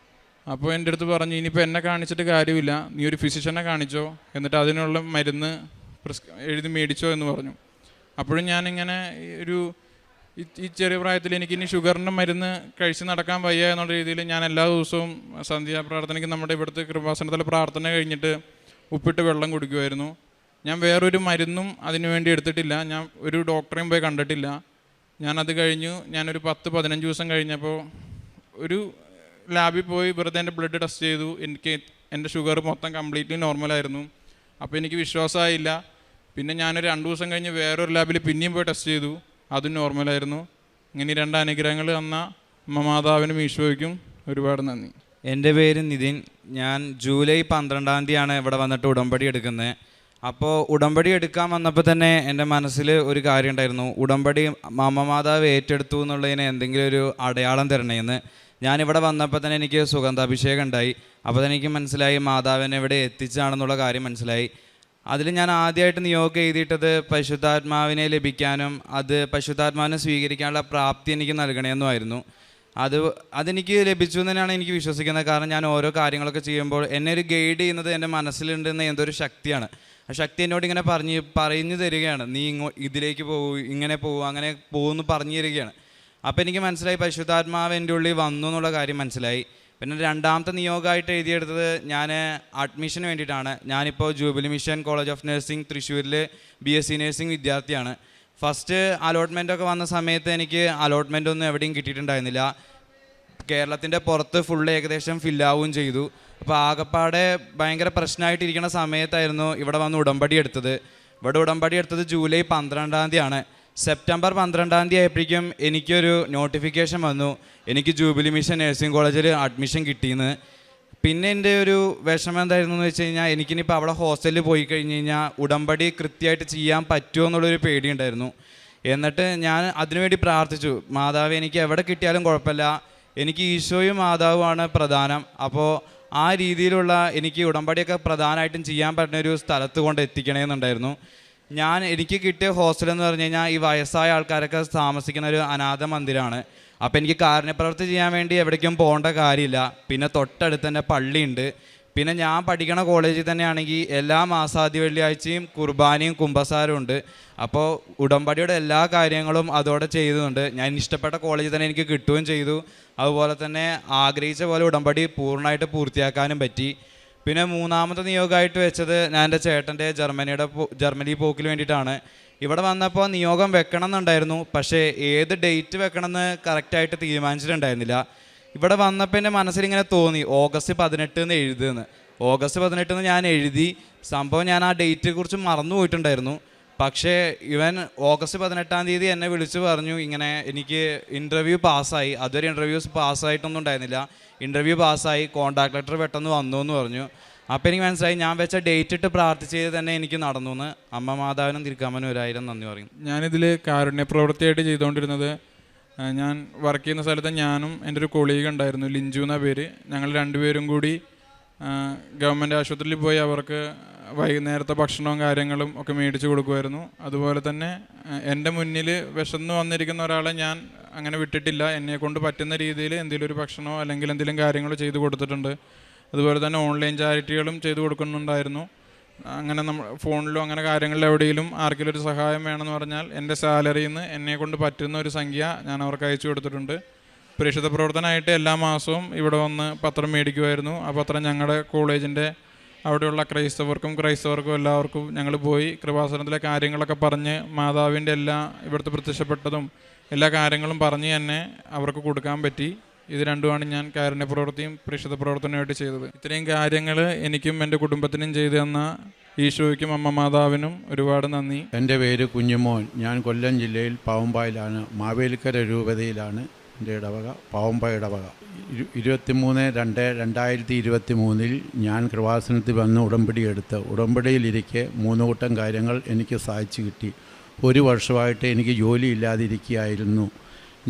അപ്പോൾ എൻ്റെ അടുത്ത് പറഞ്ഞു ഇനിയിപ്പോൾ എന്നെ കാണിച്ചിട്ട് കാര്യമില്ല, നീ ഒരു ഫിസിഷ്യനെ കാണിച്ചോ, എന്നിട്ട് അതിനുള്ള മരുന്ന് എഴുതി മേടിച്ചോ എന്ന് പറഞ്ഞു. അപ്പോഴും ഞാനിങ്ങനെ ഈ ചെറിയ പ്രായത്തിൽ എനിക്കിനി ഷുഗറിൻ്റെ മരുന്ന് കഴിച്ച് നടക്കാൻ വയ്യ എന്നുള്ള രീതിയിൽ ഞാൻ എല്ലാ ദിവസവും സന്ധ്യാപ്രാർത്ഥനയ്ക്ക് നമ്മുടെ ഇവിടുത്തെ കൃപാസനത്തിലെ പ്രാർത്ഥന കഴിഞ്ഞിട്ട് ഉപ്പിട്ട് വെള്ളം കുടിക്കുമായിരുന്നു. ഞാൻ വേറൊരു മരുന്നും അതിനു വേണ്ടി എടുത്തിട്ടില്ല, ഞാൻ ഒരു ഡോക്ടറെയും പോയി കണ്ടിട്ടില്ല. ഞാനത് കഴിഞ്ഞു. ഞാനൊരു 10-15 ദിവസം കഴിഞ്ഞപ്പോൾ ഒരു ലാബിൽ പോയി വെറുതെ എൻ്റെ ബ്ലഡ് ടെസ്റ്റ് ചെയ്തു. എൻ്റെ ഷുഗർ മൊത്തം കംപ്ലീറ്റ്ലി നോർമലായിരുന്നു. അപ്പോൾ എനിക്ക് വിശ്വാസമായില്ല. പിന്നെ ഞാനൊരു 2 ദിവസം കഴിഞ്ഞ് വേറൊരു ലാബിൽ പിന്നെയും പോയി ടെസ്റ്റ് ചെയ്തു, അതും നോർമലായിരുന്നു. ഇങ്ങനെ 2 അനുഗ്രഹങ്ങൾ തന്ന മാതാവിനും ഈശോയ്ക്കും ഒരുപാട് നന്ദി. എൻ്റെ പേര് നിതിൻ. ഞാൻ ജൂലൈ 12 ഇവിടെ വന്നിട്ട് ഉടമ്പടി എടുക്കുന്നത്. അപ്പോൾ ഉടമ്പടി എടുക്കാൻ വന്നപ്പോൾ തന്നെ എൻ്റെ മനസ്സിൽ ഒരു കാര്യം ഉണ്ടായിരുന്നു, ഉടമ്പടി മാതാവ് ഏറ്റെടുത്തു എന്നുള്ളതിന് എന്തെങ്കിലും ഒരു അടയാളം തരണേന്ന്. ഞാനിവിടെ വന്നപ്പോൾ തന്നെ എനിക്ക് സുഗന്ധാഭിഷേകം ഉണ്ടായി. അപ്പോൾ തന്നെ എനിക്ക് മനസ്സിലായി മാതാവിനെ ഇവിടെ എത്തിച്ചാണെന്നുള്ള കാര്യം മനസ്സിലായി. അതിൽ ഞാൻ ആദ്യമായിട്ട് നിയോഗം എഴുതിയിട്ടത് പരിശുദ്ധാത്മാവിനെ ലഭിക്കാനും അത് പരിശുദ്ധാത്മാവിനെ സ്വീകരിക്കാനുള്ള പ്രാപ്തി എനിക്ക് നൽകണമെന്നുമായിരുന്നു. അതെനിക്ക് ലഭിച്ചു എന്ന് തന്നെയാണ് എനിക്ക് വിശ്വസിക്കുന്നത്. കാരണം ഞാൻ ഓരോ കാര്യങ്ങളൊക്കെ ചെയ്യുമ്പോൾ എന്നെ ഒരു ഗൈഡ് ചെയ്യുന്നത് എൻ്റെ മനസ്സിലുണ്ടെന്ന എന്തൊരു ശക്തിയാണ്. ആ ശക്തി എന്നോട് ഇങ്ങനെ പറഞ്ഞു തരികയാണ്, നീ ഇതിലേക്ക് പോകൂ, ഇങ്ങനെ പോകൂ, അങ്ങനെ പോകുമെന്ന് പറഞ്ഞു തരികയാണ്. അപ്പോൾ എനിക്ക് മനസ്സിലായി പരിശുദ്ധാത്മാവ് എൻ്റെ ഉള്ളിൽ വന്നു എന്നുള്ള കാര്യം മനസ്സിലായി. പിന്നെ 2ാമത്തെ നിയോഗമായിട്ട് എഴുതിയെടുത്തത് ഞാൻ അഡ്മിഷന് വേണ്ടിയിട്ടാണ്. ഞാനിപ്പോൾ jubilee mission college of nursing തൃശ്ശൂരിൽ BSc നഴ്സിംഗ് വിദ്യാർത്ഥിയാണ്. ഫസ്റ്റ് അലോട്ട്മെൻറ്റൊക്കെ വന്ന സമയത്ത് എനിക്ക് അലോട്ട്മെൻ്റ് ഒന്നും എവിടെയും കിട്ടിയിട്ടുണ്ടായിരുന്നില്ല. കേരളത്തിൻ്റെ പുറത്ത് ഫുള്ള് ഏകദേശം ഫില്ലാവുകയും ചെയ്തു. അപ്പോൾ ആകപ്പാടെ ഭയങ്കര പ്രശ്നമായിട്ടിരിക്കുന്ന സമയത്തായിരുന്നു ഇവിടെ വന്ന് ഉടമ്പടി എടുത്തത്. ഇവിടെ ഉടമ്പടി എടുത്തത് ജൂലൈ 12 സെപ്റ്റംബർ 12 ആയപ്പോഴേക്കും എനിക്കൊരു നോട്ടിഫിക്കേഷൻ വന്നു, എനിക്ക് ജൂബിലി മിഷൻ നഴ്സിംഗ് കോളേജിൽ അഡ്മിഷൻ കിട്ടിയെന്ന്. പിന്നെ എൻ്റെ ഒരു വിഷമം എന്തായിരുന്നു എന്ന് വെച്ച് കഴിഞ്ഞാൽ എനിക്കിനിപ്പോൾ അവിടെ ഹോസ്റ്റലിൽ പോയി കഴിഞ്ഞ് കഴിഞ്ഞാൽ ഉടമ്പടി കൃത്യമായിട്ട് ചെയ്യാൻ പറ്റുമോ എന്നുള്ളൊരു പേടിയുണ്ടായിരുന്നു. എന്നിട്ട് ഞാൻ അതിനുവേണ്ടി പ്രാർത്ഥിച്ചു, മാതാവ് എനിക്ക് എവിടെ കിട്ടിയാലും കുഴപ്പമില്ല, എനിക്ക് ഈശോയും മാതാവുമാണ് പ്രധാനം. അപ്പോൾ ആ രീതിയിലുള്ള എനിക്ക് ഉടമ്പടിയൊക്കെ പ്രധാനമായിട്ടും ചെയ്യാൻ പറ്റുന്ന ഒരു സ്ഥലത്ത് കൊണ്ട് എത്തിക്കണമെന്നുണ്ടായിരുന്നു. എനിക്ക് കിട്ടിയ ഹോസ്റ്റൽ എന്ന് പറഞ്ഞു കഴിഞ്ഞാൽ ഈ വയസ്സായ ആൾക്കാരൊക്കെ താമസിക്കുന്ന ഒരു അനാഥ മന്ദിരമാണ്. അപ്പോൾ എനിക്ക് കാരുണ്യപ്രവൃത്തി ചെയ്യാൻ വേണ്ടി എവിടേക്കും പോകേണ്ട കാര്യമില്ല. പിന്നെ തൊട്ടടുത്ത് തന്നെ പള്ളിയുണ്ട്. പിന്നെ ഞാൻ പഠിക്കണ കോളേജിൽ തന്നെയാണെങ്കിൽ എല്ലാ മാസാദ്യ വെള്ളിയാഴ്ചയും കുർബാനയും കുമ്പസാരവും ഉണ്ട്. അപ്പോൾ ഉടമ്പടിയുടെ എല്ലാ കാര്യങ്ങളും അതോടെ ചെയ്തുകൊണ്ട് ഞാൻ ഇഷ്ടപ്പെട്ട കോളേജിൽ തന്നെ എനിക്ക് കിട്ടുകയും ചെയ്തു. അതുപോലെ തന്നെ ആഗ്രഹിച്ച പോലെ ഉടമ്പടി പൂർണ്ണമായിട്ട് പൂർത്തിയാക്കാനും പറ്റി. പിന്നെ മൂന്നാമത്തെ നിയോഗമായിട്ട് വെച്ചത് ഞാൻ എൻ്റെ ചേട്ടൻ്റെ ജർമ്മനി പോക്കിൽ വേണ്ടിയിട്ടാണ്. ഇവിടെ വന്നപ്പോൾ നിയോഗം വെക്കണം എന്നുണ്ടായിരുന്നു, പക്ഷേ ഏത് ഡേറ്റ് വെക്കണമെന്ന് കറക്റ്റായിട്ട് തീരുമാനിച്ചിട്ടുണ്ടായിരുന്നില്ല. ഇവിടെ വന്നപ്പോൾ എൻ്റെ മനസ്സിലിങ്ങനെ തോന്നി ഓഗസ്റ്റ് 18 എന്ന് എഴുതുമെന്ന്. ഓഗസ്റ്റ് 18 ഞാൻ എഴുതി. സംഭവം ഞാൻ ആ ഡേറ്റിനെ കുറിച്ച് മറന്നു പോയിട്ടുണ്ടായിരുന്നു. പക്ഷേ ഓഗസ്റ്റ് 18 എന്നെ വിളിച്ച് പറഞ്ഞു ഇങ്ങനെ എനിക്ക് ഇൻ്റർവ്യൂ പാസ്സായി. അതുവരെ ഇൻ്റർവ്യൂസ് പാസ്സായിട്ടൊന്നും ഉണ്ടായിരുന്നില്ല. ഇൻ്റർവ്യൂ പാസ്സായി, കോൺടാക്ട് ലെറ്റർ പെട്ടെന്ന് വന്നു എന്ന് പറഞ്ഞു. അപ്പോൾ എനിക്ക് മനസ്സിലായി ഞാൻ വെച്ച ഡേറ്റ് ഇട്ട് പ്രാർത്ഥിച്ചത് തന്നെ എനിക്ക് നടന്നു എന്ന്. അമ്മ മാതാവിനും തിരുക്കമ്മനും 1000 നന്ദി പറയും. ഞാനിതിൽ കാരുണ്യ പ്രവൃത്തിയായിട്ട് ചെയ്തുകൊണ്ടിരുന്നത്, ഞാൻ വർക്ക് ചെയ്യുന്ന സ്ഥലത്ത് ഞാനും എൻ്റെ ഒരു കൊളീഗ് ഉണ്ടായിരുന്നു, ലിഞ്ചു എന്ന പേര്. ഞങ്ങൾ രണ്ടുപേരും കൂടി ഗവൺമെൻറ് ആശുപത്രിയിൽ പോയി അവർക്ക് വൈകുന്നേരത്തെ ഭക്ഷണവും കാര്യങ്ങളും ഒക്കെ മേടിച്ച് കൊടുക്കുമായിരുന്നു. അതുപോലെ തന്നെ എൻ്റെ മുന്നിൽ വിശന്ന് വന്നിരിക്കുന്ന ഒരാളെ ഞാൻ അങ്ങനെ വിട്ടിട്ടില്ല. എന്നെക്കൊണ്ട് പറ്റുന്ന രീതിയിൽ എന്തെങ്കിലും ഒരു ഭക്ഷണമോ അല്ലെങ്കിൽ എന്തെങ്കിലും കാര്യങ്ങളോ ചെയ്ത് കൊടുത്തിട്ടുണ്ട്. അതുപോലെ തന്നെ ഓൺലൈൻ ചാരിറ്റികളും ചെയ്തു കൊടുക്കുന്നുണ്ടായിരുന്നു. അങ്ങനെ ഫോണിലോ അങ്ങനെ കാര്യങ്ങളിൽ എവിടെയെങ്കിലും ആർക്കെങ്കിലും ഒരു സഹായം വേണമെന്ന് പറഞ്ഞാൽ എൻ്റെ സാലറിയിൽ നിന്ന് എന്നെക്കൊണ്ട് പറ്റുന്ന ഒരു സംഖ്യ ഞാൻ അവർക്ക് അയച്ചു കൊടുത്തിട്ടുണ്ട്. പ്രേക്ഷിത പ്രവർത്തനമായിട്ട് എല്ലാ മാസവും ഇവിടെ വന്ന് പത്രം മേടിക്കുമായിരുന്നു. ആ പത്രം ഞങ്ങളുടെ കോളേജിൻ്റെ അവിടെയുള്ള ക്രൈസ്തവർക്കും എല്ലാവർക്കും ഞങ്ങൾ പോയി കൃപാസനത്തിലെ കാര്യങ്ങളൊക്കെ പറഞ്ഞ് മാതാവിൻ്റെ ഇവിടുത്തെ പ്രത്യക്ഷപ്പെട്ടതും എല്ലാ കാര്യങ്ങളും പറഞ്ഞ് തന്നെ അവർക്ക് കൊടുക്കാൻ പറ്റി. ഇത് രണ്ടുമാണ് ഞാൻ കാരുണ്യ പ്രവൃത്തിയും പ്രേക്ഷിത പ്രവർത്തനമായിട്ട് ചെയ്തത്. ഇത്രയും കാര്യങ്ങൾ എനിക്കും എൻ്റെ കുടുംബത്തിനും ചെയ്തു തന്ന ഈശോയ്ക്കും അമ്മ മാതാവിനും ഒരുപാട് നന്ദി. എൻ്റെ പേര് കുഞ്ഞുമോൻ. ഞാൻ കൊല്ലം ജില്ലയിൽ പാവുമ്പായിലാണ്, മാവേലിക്കര രൂപതയിലാണ് എൻ്റെ ഇടവക, പാവുമ്പായ ഇടവക. 23/2/2023 ഞാൻ കൃപാസനത്തിൽ വന്ന് ഉടമ്പടി എടുത്ത് ഉടമ്പടിയിലിരിക്കെ 3 കൂട്ടം കാര്യങ്ങൾ എനിക്ക് സാധിച്ചു കിട്ടി. 1 വർഷമായിട്ട് എനിക്ക് ജോലി ഇല്ലാതിരിക്കുകയായിരുന്നു.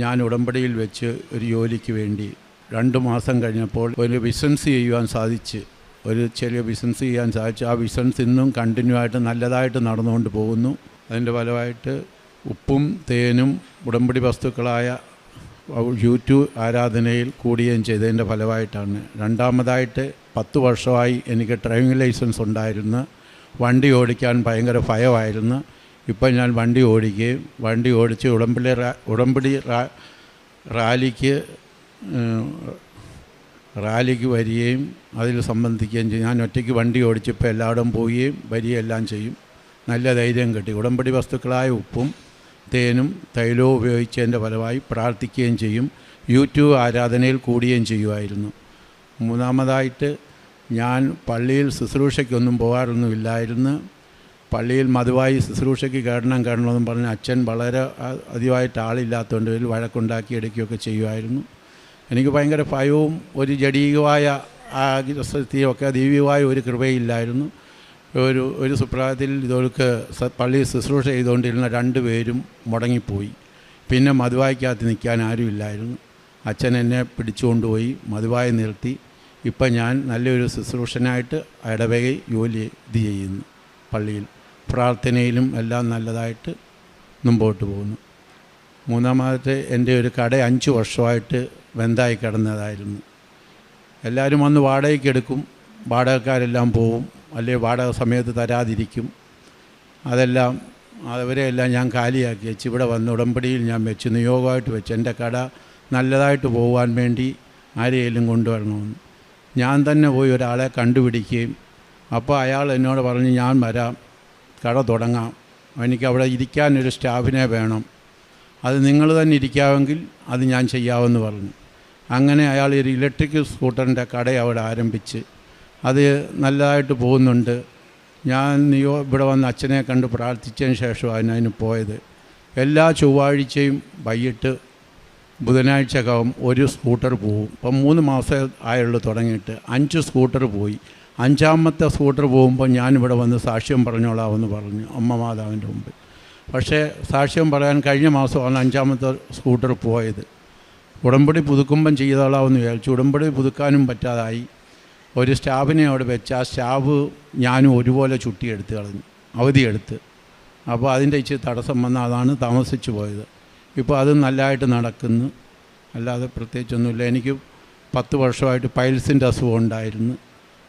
ഞാൻ ഉടമ്പടിയിൽ വെച്ച് ഒരു ജോലിക്ക് വേണ്ടി 2 മാസം കഴിഞ്ഞപ്പോൾ ഒരു ബിസിനസ് ചെയ്യുവാൻ സാധിച്ചു. ഒരു ചെറിയ ബിസിനസ് ചെയ്യാൻ സാധിച്ചു. ആ ബിസിനസ് ഇന്നും കണ്ടിന്യൂ ആയിട്ട് നല്ലതായിട്ട് നടന്നുകൊണ്ട് പോകുന്നു. അതിൻ്റെ ഫലമായിട്ട് ഉപ്പും തേനും ഉടമ്പടി വസ്തുക്കളായ യൂട്യൂബ് ആരാധനയിൽ കൂടുകയും ചെയ്തതിൻ്റെ ഫലമായിട്ടാണ്. രണ്ടാമതായിട്ട് 10 വർഷമായി എനിക്ക് ഡ്രൈവിംഗ് ലൈസൻസ് ഉണ്ടായിരുന്നു. വണ്ടി ഓടിക്കാൻ ഭയങ്കര ഭയമായിരുന്നു. ഇപ്പം ഞാൻ വണ്ടി ഓടിച്ച് ഉടമ്പടി റാലിക്ക് വരികയും അതിൽ സംബന്ധിക്കുകയും ചെയ്യും. ഞാൻ ഒറ്റയ്ക്ക് വണ്ടി ഓടിച്ചപ്പോൾ എല്ലായിടം പോവുകയും വരികയെല്ലാം ചെയ്യും. നല്ല ധൈര്യം കിട്ടി. ഉടമ്പടി വസ്തുക്കളായ ഉപ്പും തേനും തൈലവും ഉപയോഗിച്ചതിൻ്റെ ഫലമായി പ്രാർത്ഥിക്കുകയും ചെയ്യും. യൂട്യൂബ് ആരാധനയിൽ കൂടുകയും ചെയ്യുമായിരുന്നു. മൂന്നാമതായിട്ട് ഞാൻ പള്ളിയിൽ ശുശ്രൂഷയ്ക്കൊന്നും പോകാറൊന്നുമില്ലായിരുന്നു. പള്ളിയിൽ മതുവായി ശുശ്രൂഷയ്ക്ക് കയറണമെന്നും പറഞ്ഞ് അച്ഛൻ വളരെ അധികമായിട്ട് ആളില്ലാത്തതുകൊണ്ട് ഇതിൽ വഴക്കുണ്ടാക്കി എടുക്കുകയൊക്കെ ചെയ്യുമായിരുന്നു. എനിക്ക് ഭയങ്കര ഭയവും ഒരു ജഡീകമായ ആഗ്രഹത്തിയൊക്കെ ദൈവികമായ ഒരു കൃപയില്ലായിരുന്നു. ഒരു സുപ്രഭാതത്തിൽ ഇതൊക്കെ പള്ളി ശുശ്രൂഷ ചെയ്തുകൊണ്ടിരുന്ന 2 പേരും മുടങ്ങിപ്പോയി. പിന്നെ മതുവായിക്കകത്ത് നിൽക്കാൻ ആരുമില്ലായിരുന്നു. അച്ഛൻ എന്നെ പിടിച്ചുകൊണ്ടുപോയി മതുവായി നിർത്തി. ഇപ്പം ഞാൻ നല്ലൊരു ശുശ്രൂഷനായിട്ട് ഇടവകയിൽ ജോലി ചെയ്യുന്നു. പള്ളിയിൽ പ്രാർത്ഥനയിലും എല്ലാം നല്ലതായിട്ട് മുമ്പോട്ട് പോകുന്നു. മൂന്നാമത്തെ എൻ്റെ ഒരു കട 5 വർഷമായിട്ട് ബന്ധായി കിടന്നതായിരുന്നു. എല്ലാവരും വന്ന് വാടകയ്ക്ക് എടുക്കും, വാടകക്കാരെല്ലാം പോവും, അല്ലെങ്കിൽ വാടക സമയത്ത് തരാതിരിക്കും. അവരെയെല്ലാം ഞാൻ കാലിയാക്കി വെച്ച് ഇവിടെ വന്ന് ഉടമ്പടിയിൽ ഞാൻ വെച്ച് നിയോഗമായിട്ട് വെച്ച് എൻ്റെ കട നല്ലതായിട്ട് പോകാൻ വേണ്ടി ആരെയെങ്കിലും കൊണ്ടുവരണമെന്ന് ഞാൻ തന്നെ പോയി ഒരാളെ കണ്ടുപിടിക്കുകയും അപ്പോൾ അയാൾ എന്നോട് പറഞ്ഞ് ഞാൻ വരാം, കട തുടങ്ങാം, എനിക്കവിടെ ഇരിക്കാനൊരു സ്റ്റാഫിനെ വേണം, അത് നിങ്ങൾ തന്നെ ഇരിക്കാമെങ്കിൽ അത് ഞാൻ ചെയ്യാമെന്ന് പറഞ്ഞു. അങ്ങനെ അയാൾ ഒരു ഇലക്ട്രിക് സ്കൂട്ടറിൻ്റെ കട അവിടെ ആരംഭിച്ച് അത് നല്ലതായിട്ട് പോകുന്നുണ്ട്. ഞാൻ ഇവിടെ വന്ന് അച്ഛനെ കണ്ട് പ്രാർത്ഥിച്ചതിന് ശേഷമാണ് അതിന് പോയത്. എല്ലാ ചൊവ്വാഴ്ചയും വൈകിട്ട് ബുധനാഴ്ചക്കകം ഒരു സ്കൂട്ടർ പോവും. ഇപ്പം 3 മാസം ആയുള്ളൂ തുടങ്ങിയിട്ട് 5 സ്കൂട്ടർ പോയി. 5ാമത്തെ സ്കൂട്ടർ പോകുമ്പോൾ ഞാനിവിടെ വന്ന് സാക്ഷ്യം പറഞ്ഞോളാമെന്ന് പറഞ്ഞു അമ്മ മാതാവിൻ്റെ മുമ്പ്. പക്ഷേ സാക്ഷ്യം പറയാൻ കഴിഞ്ഞ മാസമാണ് 5ാമത്തെ സ്കൂട്ടർ പോയത്. ഉടമ്പടി പുതുക്കുമ്പം ചെയ്തോളാമെന്ന് വിചാരിച്ചു. ഉടമ്പടി പുതുക്കാനും പറ്റാതായി. ഒരു സ്റ്റാഫിനെ അവിടെ വെച്ച് ആ സ്റ്റാഫ് ഞാനും ഒരുപോലെ ചുട്ടിയെടുത്ത് കളഞ്ഞു, അവധിയെടുത്ത്. അപ്പോൾ അതിൻ്റെ ഇച്ചിരി തടസ്സം വന്ന് അതാണ് താമസിച്ചു പോയത്. ഇപ്പോൾ അത് നല്ലതായിട്ട് നടക്കുന്നു, അല്ലാതെ പ്രത്യേകിച്ചൊന്നുമില്ല. എനിക്ക് 10 വർഷമായിട്ട് പൈൽസിൻ്റെ അസുഖം ഉണ്ടായിരുന്നു.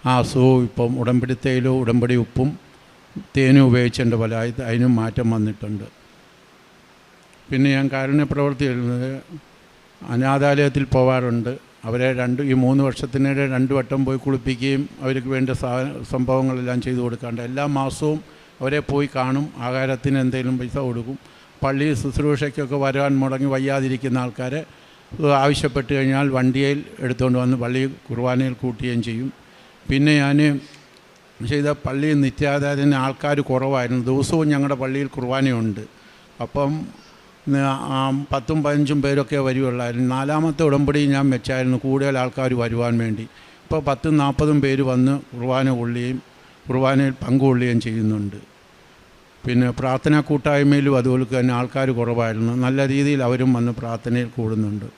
ആ അസുഖവും ഇപ്പം ഉടമ്പടി തേയിലവും ഉടമ്പടി ഉപ്പും തേനും ഉപയോഗിച്ചതിൻ്റെ ഫലമായി അതിനും മാറ്റം വന്നിട്ടുണ്ട്. പിന്നെ ഞാൻ കാരുണ്യ പ്രവൃത്തി ചെയ്യുന്നത് അനാഥാലയത്തിൽ പോകാറുണ്ട്. അവരെ ഈ 3 വർഷത്തിനിടെ 2 വട്ടം പോയി കുളിപ്പിക്കുകയും അവർക്ക് വേണ്ട സംഭവങ്ങളെല്ലാം ചെയ്തു കൊടുക്കാറുണ്ട്. എല്ലാ മാസവും അവരെ പോയി കാണും, ആഹാരത്തിന് എന്തെങ്കിലും പൈസ കൊടുക്കും. പള്ളി ശുശ്രൂഷയ്ക്കൊക്കെ വരാൻ മുടങ്ങി വയ്യാതിരിക്കുന്ന ആൾക്കാരെ ആവശ്യപ്പെട്ട് കഴിഞ്ഞാൽ വണ്ടിയിൽ എടുത്തുകൊണ്ട് വന്ന് പള്ളി കുർബാനയിൽ കൂട്ടുകയും ചെയ്യും. പിന്നെ ഞാൻ ചെയ്ത പള്ളി നിത്യാരാധന ആൾക്കാർ കുറവായിരുന്നു. ദിവസവും ഞങ്ങളുടെ പള്ളിയിൽ കുർബാനയുണ്ട്. അപ്പം 10ഉം 15ഉം പേരൊക്കെ വരുവുള്ളായിരുന്നു. 4ാമത്തെ ഉടമ്പടി ഞാൻ വെച്ചായിരുന്നു കൂടുതൽ ആൾക്കാർ വരുവാൻ വേണ്ടി. ഇപ്പോൾ 10ഉം 40ഉം പേര് വന്ന് കുർബാന കൊള്ളുകയും കുർബാനയിൽ പങ്കുകൊള്ളുകയും ചെയ്യുന്നുണ്ട്. പിന്നെ പ്രാർത്ഥനാ കൂട്ടായ്മയിലും അതുപോലെ തന്നെ ആൾക്കാർ കുറവായിരുന്നു. നല്ല രീതിയിൽ അവരും വന്ന് പ്രാർത്ഥനയിൽ കൂടുന്നുണ്ട്.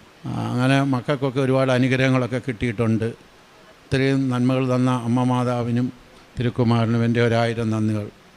അങ്ങനെ മക്കൾക്കൊക്കെ ഒരുപാട് അനുഗ്രഹങ്ങളൊക്കെ കിട്ടിയിട്ടുണ്ട്. ഇത്രയും നന്മകൾ തന്ന അമ്മ മാതാവിനും തിരുക്കുമാരനും എൻ്റെ 1000 നന്ദികൾ.